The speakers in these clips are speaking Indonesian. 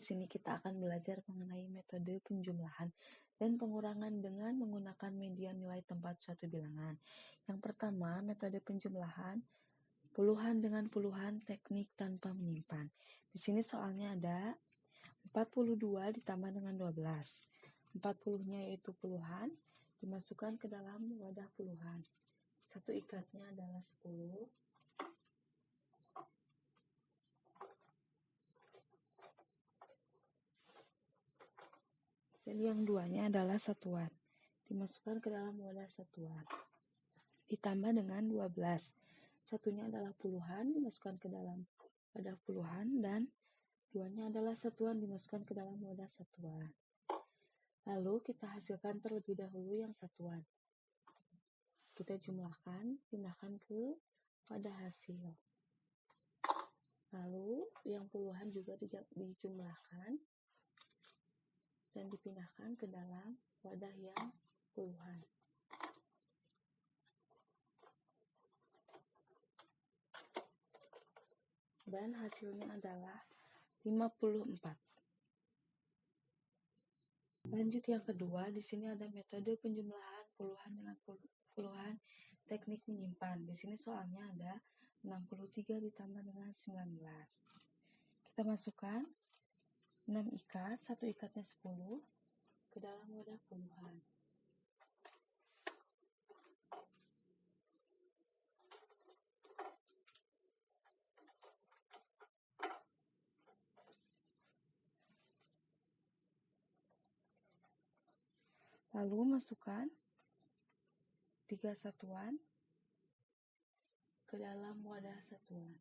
sini kita akan belajar mengenai metode penjumlahan dan pengurangan dengan menggunakan median nilai tempat suatu bilangan. Yang pertama, metode penjumlahan puluhan dengan puluhan, teknik tanpa menyimpan. Di sini soalnya ada 42 ditambah dengan 12. 40-nya yaitu puluhan, dimasukkan ke dalam wadah puluhan. Satu ikatnya adalah 10. Dan yang duanya adalah satuan. Dimasukkan ke dalam wadah satuan. Ditambah dengan 12. Satunya adalah puluhan, dimasukkan ke dalam wadah puluhan. Dan duanya adalah satuan, dimasukkan ke dalam wadah satuan. Lalu kita hasilkan terlebih dahulu yang satuan. Kita jumlahkan, pindahkan ke wadah hasil. Lalu yang puluhan juga dijumlahkan dan dipindahkan ke dalam wadah yang puluhan. Dan hasilnya adalah 54. Lanjut yang kedua, di sini ada metode penjumlahan puluhan dengan puluhan, teknik menyimpan. Di sini soalnya ada 63 ditambah dengan 19. Kita masukkan 6 ikat, satu ikatnya 10 ke dalam wadah puluhan. Lalu masukkan 3 satuan ke dalam wadah satuan.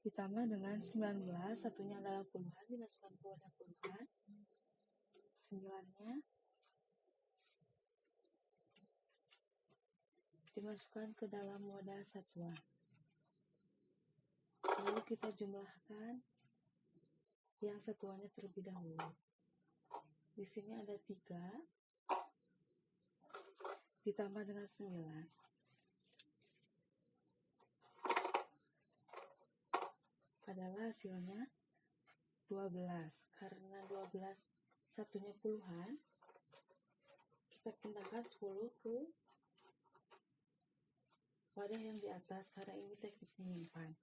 Ditambah dengan 19, satunya adalah puluhan, dimasukkan ke wadah puluhan. 9-nya dimasukkan ke dalam wadah satuan. Lalu kita jumlahkan yang satuannya terlebih dahulu. Di sini ada 3 ditambah dengan 9. Adalah hasilnya 12. Karena 12 satunya puluhan, kita pindahkan 10 ke wadah yang di atas karena ini teknik menyimpan.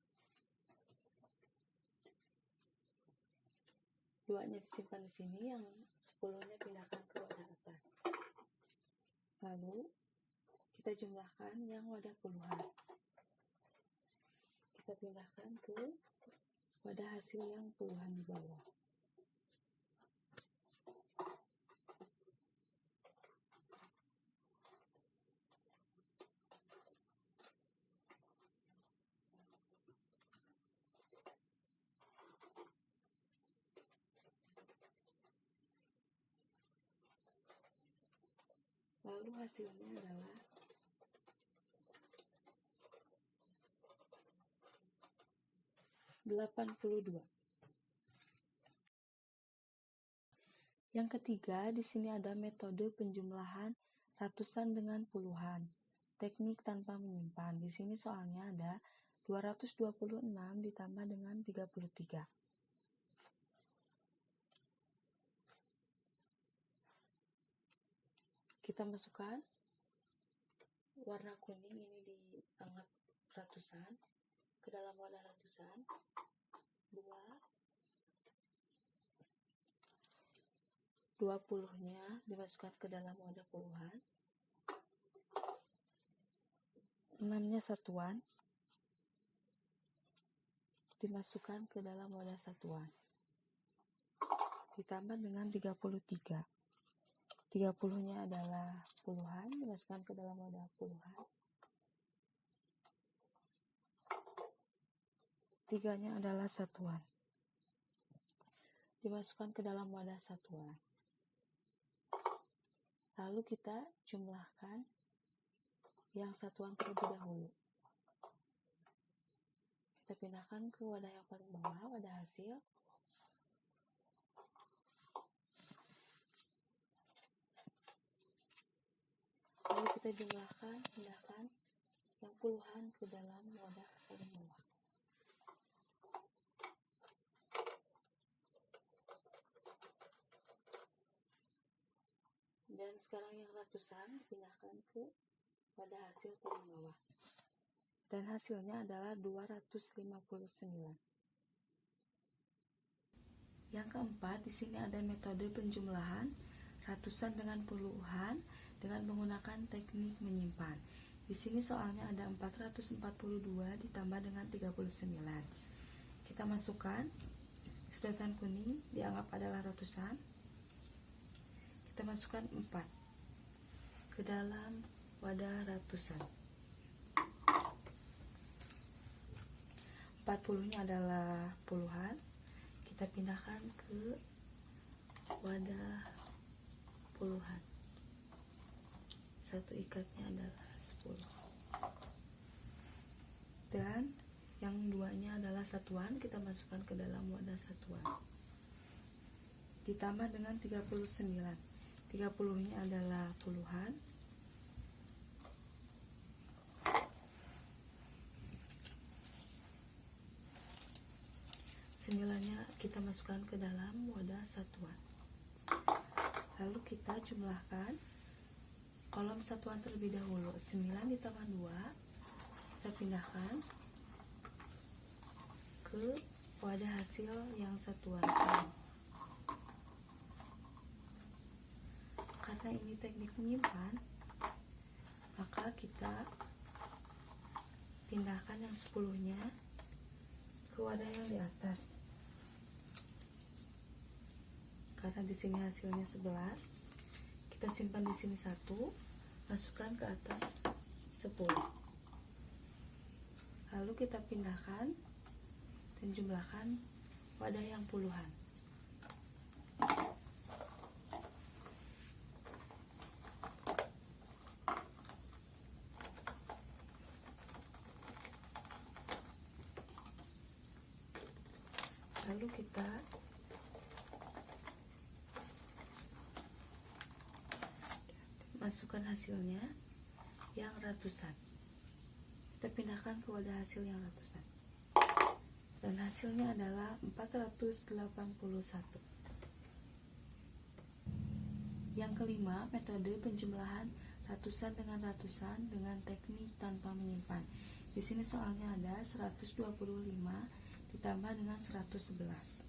2-nya disimpan di sini, yang 10-nya pindahkan ke wadah atas. Lalu kita jumlahkan yang wadah puluhan. Kita pindahkan ke wadah hasil yang puluhan di bawah. Lalu hasilnya adalah 82. Yang ketiga, di sini ada metode penjumlahan ratusan dengan puluhan, teknik tanpa menyimpan. Di sini soalnya ada 226 ditambah dengan 33. Kita masukkan warna kuning, ini dianggap ratusan, ke dalam wadah ratusan. 20-nya dimasukkan ke dalam wadah puluhan. 6-nya satuan dimasukkan ke dalam wadah satuan. Ditambah dengan 33. 30-nya adalah puluhan, dimasukkan ke dalam wadah puluhan. 3-nya adalah satuan, dimasukkan ke dalam wadah satuan. Lalu kita jumlahkan yang satuan terlebih dahulu. Kita pindahkan ke wadah yang paling bawah, wadah hasil. Lalu kita jumlahkan, pindahkan yang puluhan ke dalam wadah paling bawah. Dan sekarang yang ratusan dipindahkan ke wadah hasil paling bawah. Dan hasilnya adalah 259. Yang keempat, di sini ada metode penjumlahan ratusan dengan puluhan dengan menggunakan teknik menyimpan. Di sini soalnya ada 442 ditambah dengan 39. Kita masukkan sedotan kuning dianggap adalah ratusan. Kita masukkan 4 ke dalam wadah ratusan. 40-nya adalah puluhan. Kita pindahkan ke wadah puluhan. Satu ikatnya adalah 10. Dan yang duanya adalah satuan, kita masukkan ke dalam wadah satuan. Ditambah dengan 39. 30-nya adalah puluhan. Sembilannya kita masukkan ke dalam wadah satuan. Lalu kita jumlahkan kolom satuan terlebih dahulu. 9 ditambah 2 kita pindahkan ke wadah hasil yang satuan. Karena ini teknik menyimpan, maka kita pindahkan yang 10-nya ke wadah yang di atas. Karena di sini hasilnya 11, kita simpan di sini 1, masukkan ke atas 10. Lalu kita pindahkan dan jumlahkan wadah yang puluhan. Lalu kita masukkan hasilnya yang ratusan. Kita pindahkan ke wadah hasil yang ratusan. Dan hasilnya adalah 481. Yang kelima, metode penjumlahan ratusan dengan teknik tanpa menyimpan. Di sini soalnya ada 125 ditambah dengan 111.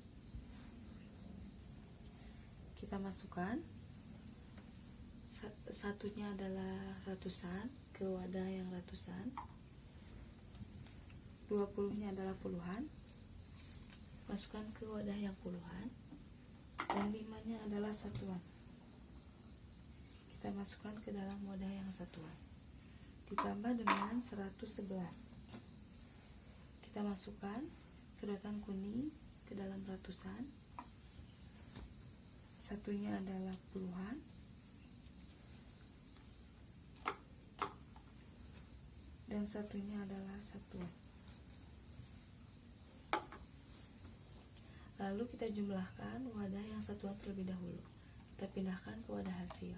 Kita masukkan satunya adalah ratusan ke wadah yang ratusan. 20-nya adalah puluhan. Masukkan ke wadah yang puluhan. Dan 5-nya adalah satuan. Kita masukkan ke dalam wadah yang satuan. Ditambah dengan 111. Kita masukkan sedotan kuning ke dalam ratusan. Satunya adalah puluhan. Dan satunya adalah satuan. Lalu kita jumlahkan wadah yang satuan terlebih dahulu. Kita pindahkan ke wadah hasil.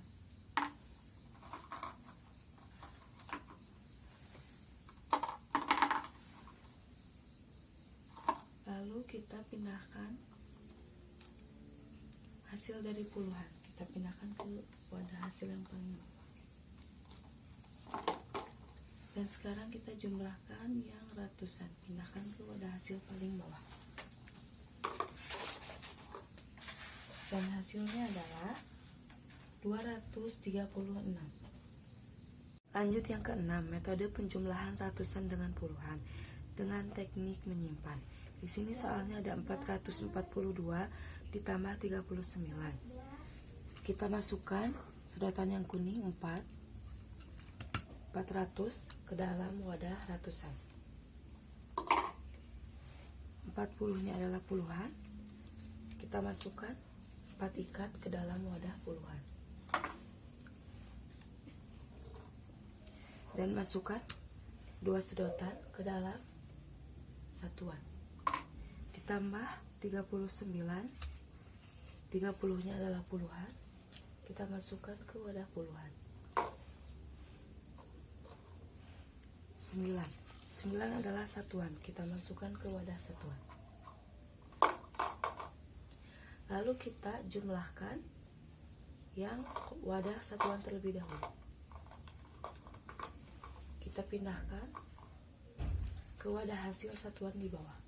Lalu kita pindahkan hasil dari puluhan. Kita pindahkan ke wadah hasil yang paling bawah. Dan sekarang kita jumlahkan yang ratusan. Pindahkan ke wadah hasil paling bawah. Dan hasilnya adalah 236. Lanjut yang keenam, metode penjumlahan ratusan dengan puluhan dengan teknik menyimpan. Di sini soalnya ada 442 ditambah 39. Kita masukkan sedotan yang kuning 400 ke dalam wadah ratusan. 40-nya adalah puluhan. Kita masukkan 4 ikat ke dalam wadah puluhan. Dan masukkan 2 sedotan ke dalam satuan. Ditambah 39. 30-nya adalah puluhan. Kita masukkan ke wadah puluhan. 9 adalah satuan. Kita masukkan ke wadah satuan. Lalu kita jumlahkan yang wadah satuan terlebih dahulu. Kita pindahkan ke wadah hasil satuan di bawah.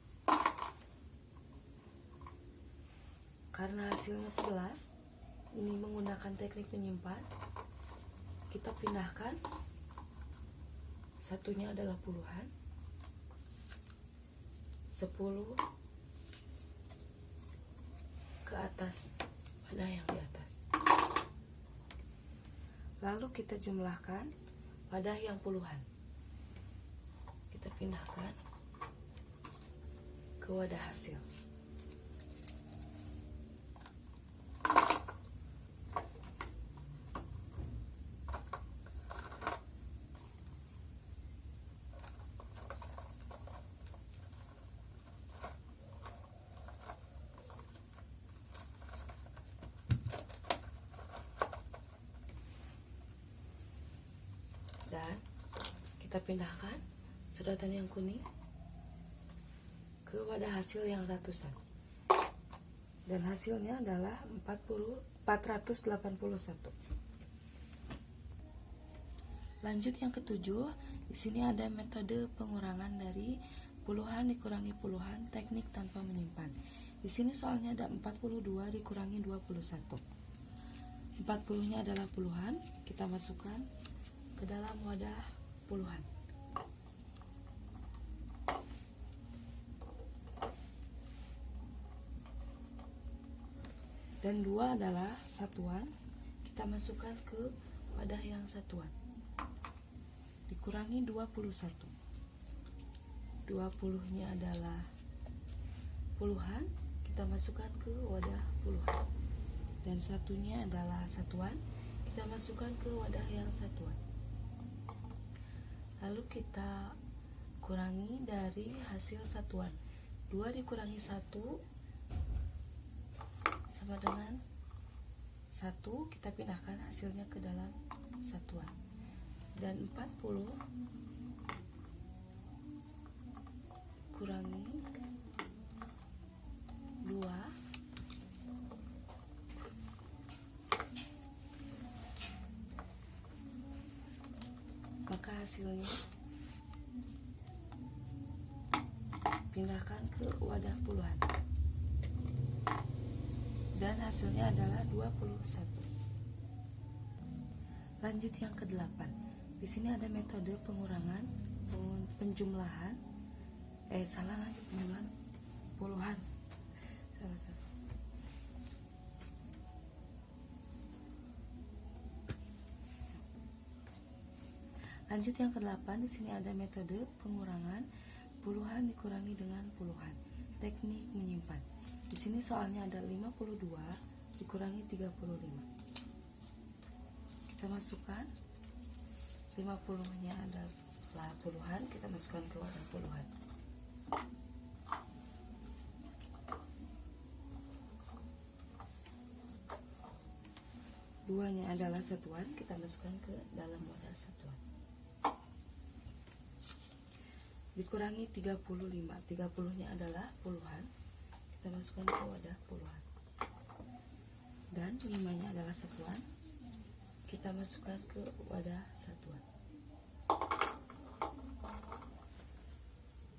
Karena hasilnya 11, ini menggunakan teknik menyimpan, kita pindahkan, satunya adalah puluhan, 10 ke atas wadah yang di atas. Lalu kita jumlahkan wadah yang puluhan. Kita pindahkan ke wadah hasil. Dan kita pindahkan sedotan yang kuning ke wadah hasil yang ratusan, dan hasilnya adalah 481. Lanjut yang ketujuh, di sini ada metode pengurangan dari puluhan dikurangi puluhan, teknik tanpa menyimpan. Di sini soalnya ada 42 dikurangi 21. 40-nya adalah puluhan, kita masukkan ke dalam wadah puluhan. Dan 2 adalah satuan, kita masukkan ke wadah yang satuan. Dikurangi 21. 20-nya adalah puluhan, kita masukkan ke wadah puluhan. Dan satunya adalah satuan, kita masukkan ke wadah yang satuan. Lalu kita kurangi dari hasil satuan. 2 dikurangi 1 sama dengan 1, kita pindahkan hasilnya ke dalam satuan. Dan 40 kurangi 2 maka hasilnya pindahkan ke wadah puluhan, dan hasilnya adalah 21. Lanjut yang ke-8. Di sini ada metode pengurangan, penjumlahan, penjumlahan puluhan. Lanjut yang ke-8, di sini ada metode pengurangan puluhan dikurangi dengan puluhan, teknik menyimpan. Di sini soalnya ada 52 dikurangi 35. Kita masukkan 50-nya adalah puluhan, kita masukkan ke wadah puluhan. Duanya adalah satuan, kita masukkan ke dalam wadah satuan. Dikurangi 35, 30-nya adalah puluhan, kita masukkan ke wadah puluhan. Dan 5-nya adalah satuan, kita masukkan ke wadah satuan.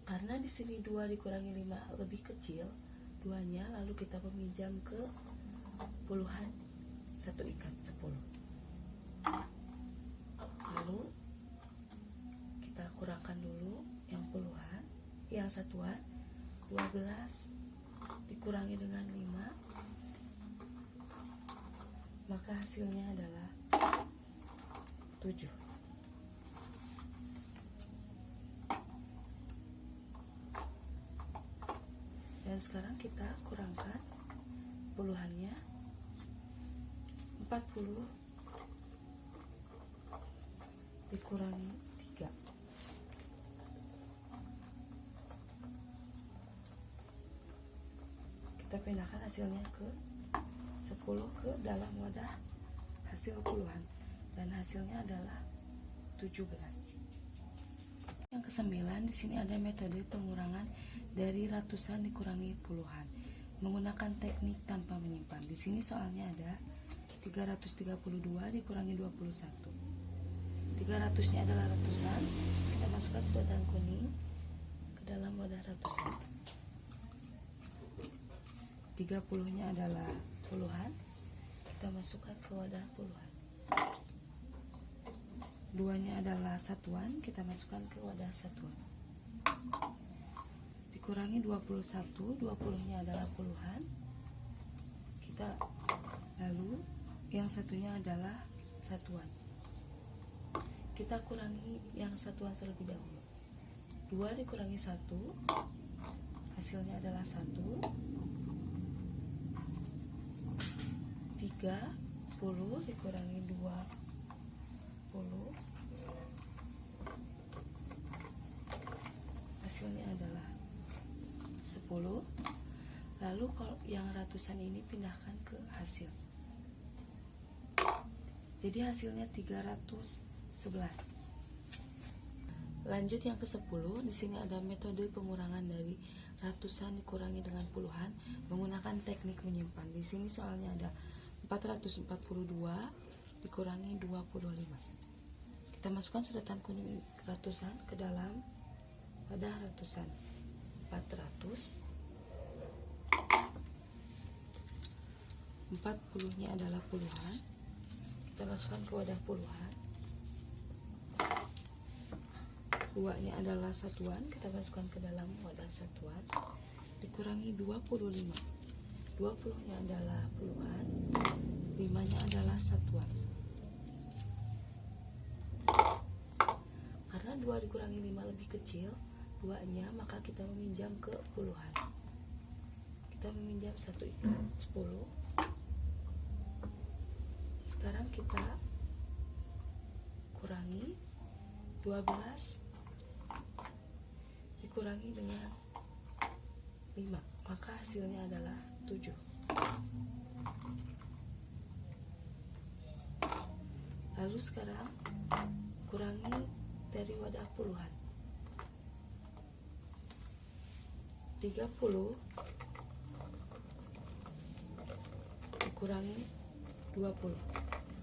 Karena di sini 2 dikurangi 5 lebih kecil, 2-nya lalu kita peminjam ke puluhan, 1 ikat 10. Lalu kita kurangkan dulu yang puluhan, yang satuan 12 dikurangi dengan 5, maka hasilnya adalah 7. Dan sekarang kita kurangkan puluhannya, 40 dikurangi 3. Kita pindahkan hasilnya ke 10 ke dalam wadah hasil puluhan, dan hasilnya adalah 17. Yang ke-9, di sini ada metode pengurangan dari ratusan dikurangi puluhan menggunakan teknik tanpa menyimpan. Di sini soalnya ada 332 dikurangi 21. 300-nya adalah ratusan, kita masukkan sedotan kuning ke dalam wadah ratusan. 30-nya adalah puluhan, kita masukkan ke wadah puluhan. 2-nya adalah satuan, kita masukkan ke wadah satuan. Dikurangi 21, 20-nya adalah puluhan. Lalu yang satunya adalah satuan. Kita kurangi yang satuan terlebih dahulu. 2 dikurangi 1, hasilnya adalah 1. 30 dikurangi 20, hasilnya adalah 10. Lalu kalau yang ratusan ini pindahkan ke hasil. Jadi hasilnya 311. Lanjut yang ke-10, di sini ada metode pengurangan dari ratusan dikurangi dengan puluhan menggunakan teknik menyimpan. Di sini soalnya ada 442 dikurangi 25. Kita masukkan sedotan kuning ratusan ke dalam wadah ratusan. 400, 40-nya adalah puluhan, kita masukkan ke wadah puluhan. 2-nya adalah satuan, kita masukkan ke dalam wadah satuan. Dikurangi 25. 20-nya adalah puluhan, 5-nya adalah satuan. Karena 2 dikurangi 5 lebih kecil 2-nya, maka kita meminjam ke puluhan. Kita meminjam 1 ikat 10. Sekarang kita kurangi 12 dikurangi dengan 5, maka hasilnya adalah 7. Lalu sekarang kurangi dari wadah puluhan. 30 dikurangi 20,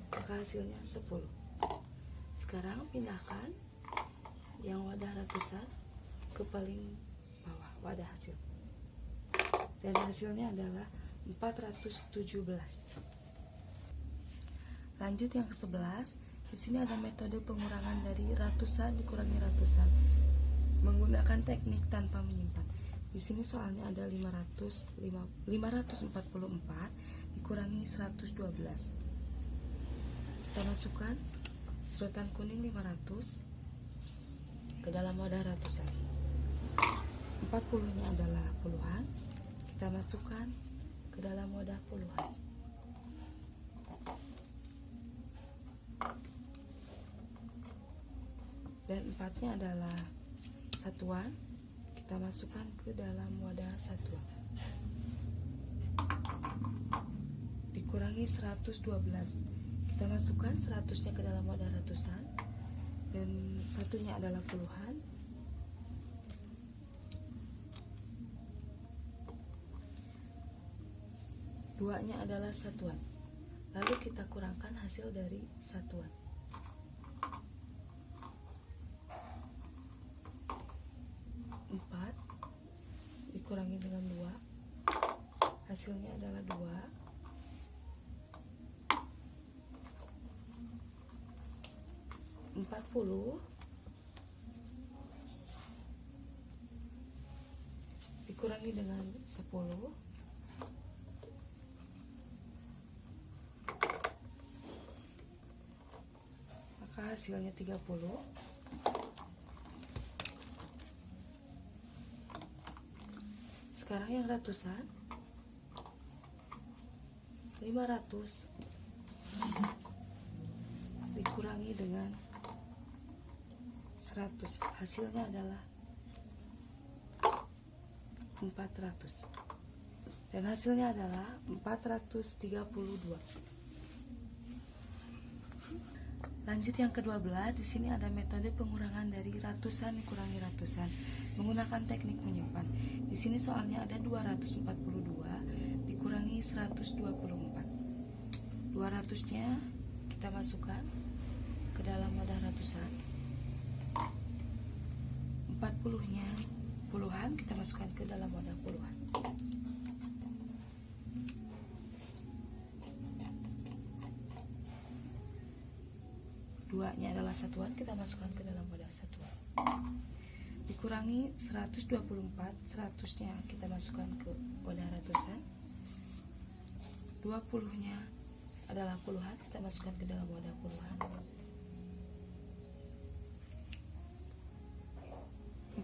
maka hasilnya 10. Sekarang pindahkan yang wadah ratusan ke paling bawah wadah hasil, dan hasilnya adalah 417. Lanjut yang ke-11, di sini ada metode pengurangan dari ratusan dikurangi ratusan menggunakan teknik tanpa menyimpan. Di sini soalnya ada 544 dikurangi 112. Kita masukkan sedotan kuning 500 ke dalam wadah ratusan. 40-nya adalah puluhan, kita masukkan ke dalam wadah puluhan. Dan 4-nya adalah satuan, kita masukkan ke dalam wadah satuan. Dikurangi 112, kita masukkan 100-nya ke dalam wadah ratusan, dan satunya adalah puluhan. Duanya adalah satuan, lalu kita kurangkan hasil dari satuan. Dikurangi dengan 2, hasilnya adalah 2. 40 dikurangi dengan 10, maka hasilnya 30. Sekarang yang ratusan, 500 dikurangi dengan 100, hasilnya adalah 400, dan hasilnya adalah 432. Lanjut yang ke-12, di sini ada metode pengurangan dari ratusan dikurangi ratusan menggunakan teknik menyimpan. Di sini soalnya ada 242 dikurangi 124. 200-nya kita masukkan ke dalam wadah ratusan. 40-nya puluhan kita masukkan ke dalam wadah puluhan. Duanya adalah satuan, kita masukkan ke dalam wadah satuan. Dikurangi 124, 100-nya kita masukkan ke wadah ratusan. 20-nya adalah puluhan, kita masukkan ke dalam wadah puluhan.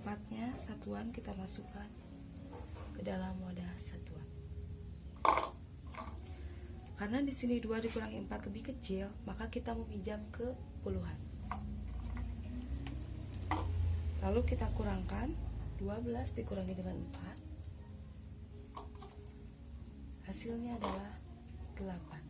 4-nya satuan, kita masukkan ke dalam wadah satuan. Karena di sini 2 dikurangi 4 lebih kecil, maka kita meminjam ke puluhan. Lalu kita kurangkan 12 dikurangi dengan 4. Hasilnya adalah 8.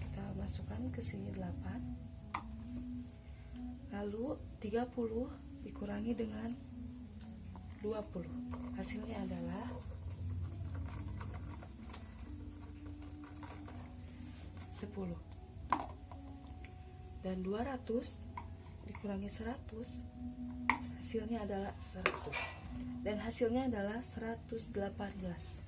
Kita masukkan ke sini 8. Lalu 30 dikurangi dengan 20. Hasilnya adalah 10. Dan 200 dikurangi 100, hasilnya adalah 100. Dan hasilnya adalah 118.